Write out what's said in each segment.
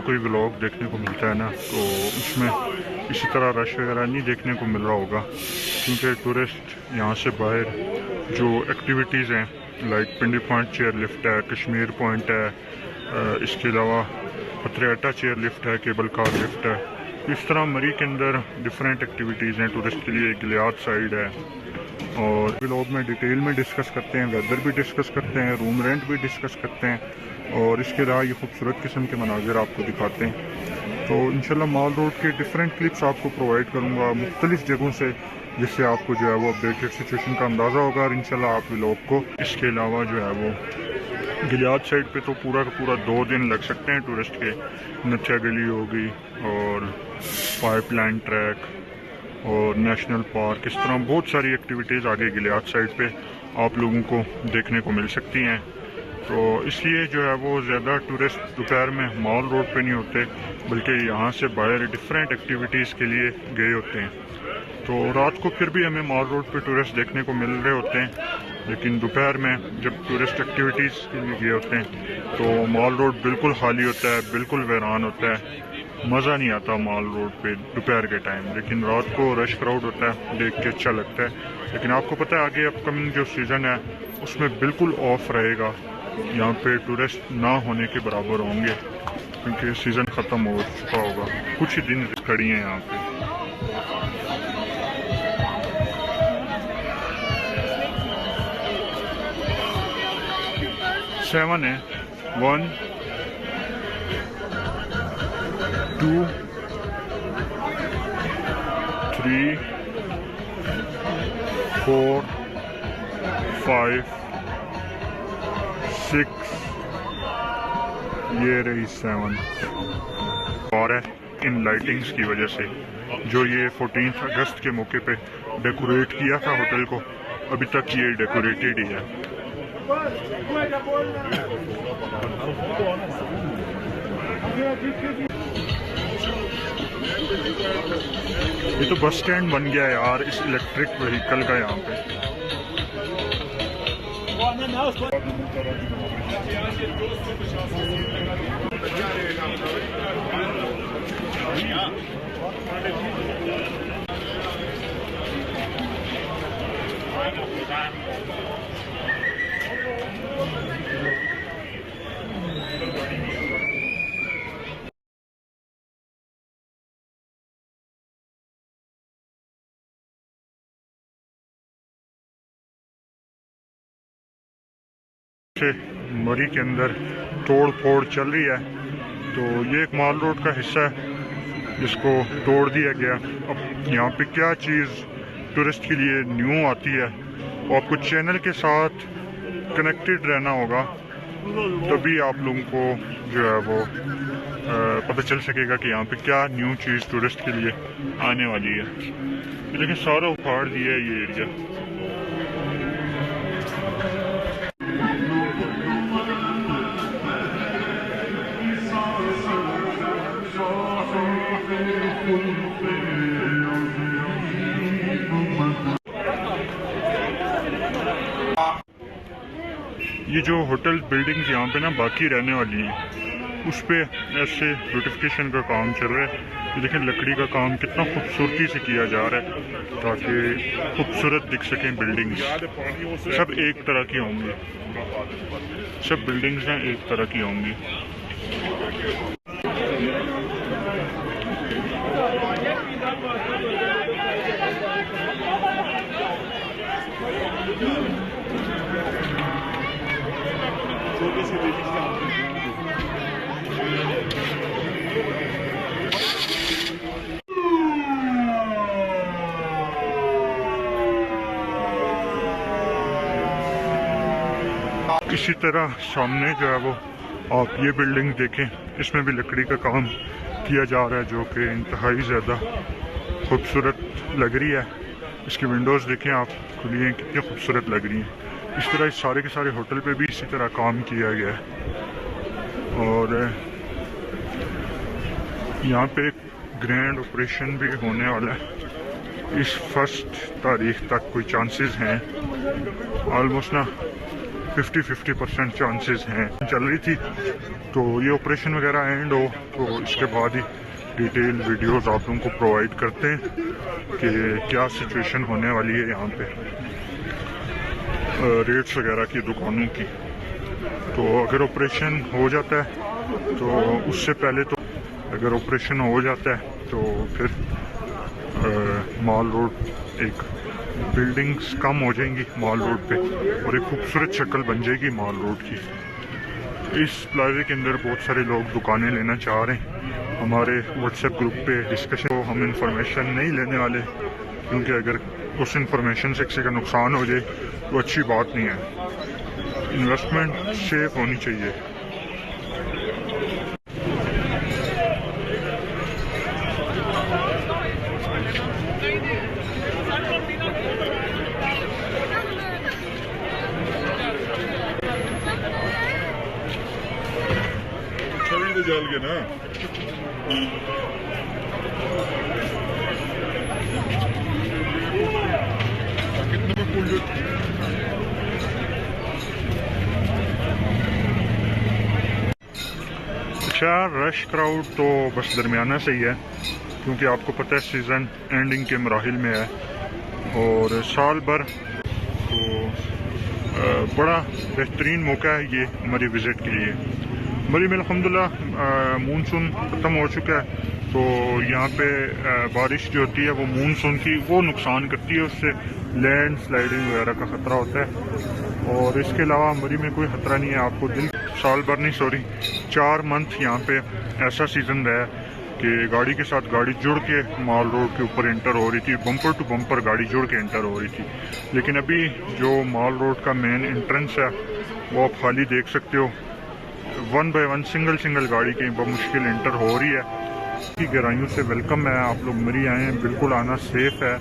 कोई व्लॉग देखने को मिलता है ना, तो उसमें इसी तरह रश वगैरह नहीं देखने को मिल रहा होगा, क्योंकि टूरिस्ट यहाँ से बाहर जो एक्टिविटीज़ हैं लाइक पिंडी पॉइंट चेयर लिफ्ट है, कश्मीर पॉइंट है, इसके अलावा पथरेटा चेयर लिफ्ट है, केबल कार लिफ्ट है, इस तरह मरी के अंदर डिफरेंट एक्टिविटीज़ हैं टूरिस्ट के लिए। गिलियाद साइड है, और व्लॉग में डिटेल में डिस्कस करते हैं, वेदर भी डिस्कस करते हैं, रूम रेंट भी डिस्कस करते हैं, और इसके अलावा ये खूबसूरत किस्म के मनाजिर आपको दिखाते हैं। तो इंशाल्लाह माल रोड के डिफरेंट क्लिप्स आपको प्रोवाइड करूँगा मुख्तलिफ जगहों से, जिससे आपको जो है वो अपडेटेड सिचुएशन का अंदाज़ा होगा, और इंशाल्लाह आप व्लॉग को इसके अलावा जो है वो गिलियाद साइड पे तो पूरा का पूरा 2 दिन लग सकते हैं टूरिस्ट के। नथिया गली हो गई और पाइपलाइन ट्रैक और नेशनल पार्क, इस तरह बहुत सारी एक्टिविटीज़ आगे गिलियाद साइड पे आप लोगों को देखने को मिल सकती हैं। तो इसलिए जो है वो ज़्यादा टूरिस्ट दोपहर में मॉल रोड पे नहीं होते, बल्कि यहाँ से बाहर डिफरेंट एक्टिविटीज़ के लिए गए होते हैं। तो रात को फिर भी हमें मॉल रोड पे टूरिस्ट देखने को मिल रहे होते हैं, लेकिन दोपहर में जब टूरिस्ट एक्टिविटीज़ के लिए गए होते हैं तो मॉल रोड बिल्कुल खाली होता है, बिल्कुल वीरान होता है, मज़ा नहीं आता मॉल रोड पे दोपहर के टाइम। लेकिन रात को रश क्राउड होता है, देख के अच्छा लगता है। लेकिन आपको पता है आगे अपकमिंग जो सीज़न है उसमें बिल्कुल ऑफ रहेगा, यहाँ पे टूरिस्ट ना होने के बराबर होंगे, क्योंकि सीज़न ख़त्म हो चुका होगा। कुछ ही दिन खड़ी हैं यहाँ पे। सेवन है, 1 2 3 4 5 6, ये रही 7 और है इन लाइटिंग्स की वजह से। जो ये 14 अगस्त के मौके पे डेकोरेट किया था होटल को, अभी तक ये डेकोरेटेड ही है। ये तो बस स्टैंड बन गया यार इस इलेक्ट्रिक व्हीकल का यहाँ पे। मरी के अंदर तोड़ फोड़ चल रही है, तो ये एक माल रोड का हिस्सा है जिसको तोड़ दिया गया। अब यहाँ पे क्या चीज़ टूरिस्ट के लिए न्यू आती है, और आपको चैनल के साथ कनेक्टेड रहना होगा, तभी आप लोगों को जो है वो पता चल सकेगा कि यहाँ पे क्या न्यू चीज़ टूरिस्ट के लिए आने वाली है। लेकिन सारा उखाड़ दिया है ये एरिया। ये जो होटल बिल्डिंग्स यहाँ पे ना बाकी रहने वाली हैं, उस पे ऐसे ब्यूटिफिकेशन का काम चल रहा है। लेकिन लकड़ी का काम कितना खूबसूरती से किया जा रहा है, ताकि खूबसूरत दिख सकें बिल्डिंग्स। सब एक तरह की होंगी, सब बिल्डिंग्स हैं एक तरह की होंगी। इसी तरह सामने जो है वो आप ये बिल्डिंग देखें, इसमें भी लकड़ी का काम किया जा रहा है, जो कि इंतहाई ज़्यादा खूबसूरत लग रही है। इसकी विंडोज़ देखें आप, खुली हैं, कितनी खूबसूरत लग रही हैं। इस तरह इस सारे के सारे होटल पे भी इसी तरह काम किया गया है। और यहाँ पे एक ग्रैंड ऑपरेशन भी होने वाला है। इस 1 तारीख तक कोई चांसेस हैं, ऑलमोस्ट ना 50% चांसेस हैं चल रही थी। तो ये ऑपरेशन वगैरह एंड हो तो इसके बाद ही डिटेल वीडियोस आप लोगों को प्रोवाइड करते हैं कि क्या सिचुएशन होने वाली है यहाँ पे रेट्स वगैरह की दुकानों की। तो अगर ऑपरेशन हो जाता है तो उससे पहले तो अगर ऑपरेशन हो जाता है तो फिर मॉल रोड एक बिल्डिंग्स कम हो जाएंगी मॉल रोड पे और एक खूबसूरत शक्ल बन जाएगी मॉल रोड की। इस प्लाजे के अंदर बहुत सारे लोग दुकानें लेना चाह रहे हैं। हमारे व्हाट्सएप ग्रुप पे डिस्कशन को हम इंफॉर्मेशन नहीं लेने वाले क्योंकि अगर उस इंफॉर्मेशन से किसी का नुकसान हो जाए तो अच्छी बात नहीं है। इन्वेस्टमेंट सेफ होनी चाहिए। छवि तो जल गया ना। कितने में फूल अच्छा रश क्राउड तो बस दरमियाना सही है क्योंकि आपको पता है सीज़न एंडिंग के मराहिल में है और साल भर तो बड़ा बेहतरीन मौका है ये मरी विज़िट के लिए। मरी में अल्हम्दुलिल्लाह मानसून ख़त्म हो चुका है तो यहाँ पे बारिश जो होती है वो मानसून की वो नुकसान करती है, उससे लैंड स्लाइडिंग वगैरह का ख़तरा होता है। और इसके अलावा मरी में कोई ख़तरा नहीं है। आपको साल भर नहीं 4 मंथ यहाँ पे ऐसा सीज़न रहा है कि गाड़ी के साथ गाड़ी जुड़ के मॉल रोड के ऊपर एंटर हो रही थी, बम्पर टू बम्पर गाड़ी जुड़ के एंटर हो रही थी। लेकिन अभी जो मॉल रोड का मेन एंट्रेंस है वो आप खाली देख सकते हो, 1 बाय 1 सिंगल गाड़ी कहीं बमुश्किल एंटर हो रही है। की गहराइयों से वेलकम है, आप लोग मरी आए हैं, बिल्कुल आना सेफ है,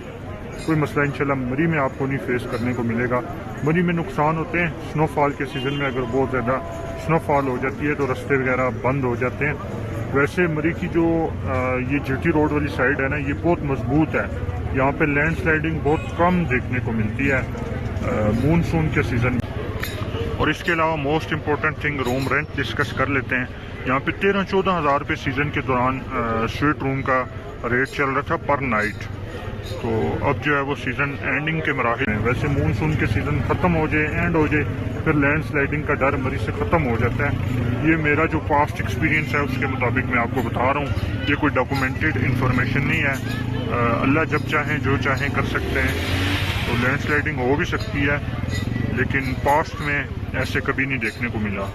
कोई मसला इंशाल्लाह मरी में आपको नहीं फेस करने को मिलेगा। मरी में नुकसान होते हैं स्नोफॉल के सीज़न में, अगर बहुत ज़्यादा स्नोफॉल हो जाती है तो रास्ते वगैरह बंद हो जाते हैं। वैसे मरी की जो ये जीटी रोड वाली साइड है ना ये बहुत मजबूत है, यहाँ पे लैंड स्लाइडिंग बहुत कम देखने को मिलती है मानसून के सीज़न में। और इसके अलावा most important thing room rent discuss कर लेते हैं। यहाँ पे 13-14 हज़ार रुपये सीज़न के दौरान स्वीट रूम का रेट चल रहा था पर नाइट। तो अब जो है वो सीज़न एंडिंग के मराहिल में, वैसे मानसून के सीज़न ख़त्म हो जाए एंड हो जाए फिर लैंड स्लाइडिंग का डर मरी से ख़त्म हो जाता है। ये मेरा जो पास्ट एक्सपीरियंस है उसके मुताबिक मैं आपको बता रहा हूँ, ये कोई डॉक्यूमेंटेड इंफॉर्मेशन नहीं है। अल्लाह जब चाहें जो चाहें कर सकते हैं, तो लैंड स्लाइडिंग हो भी सकती है लेकिन पास्ट में ऐसे कभी नहीं देखने को मिला।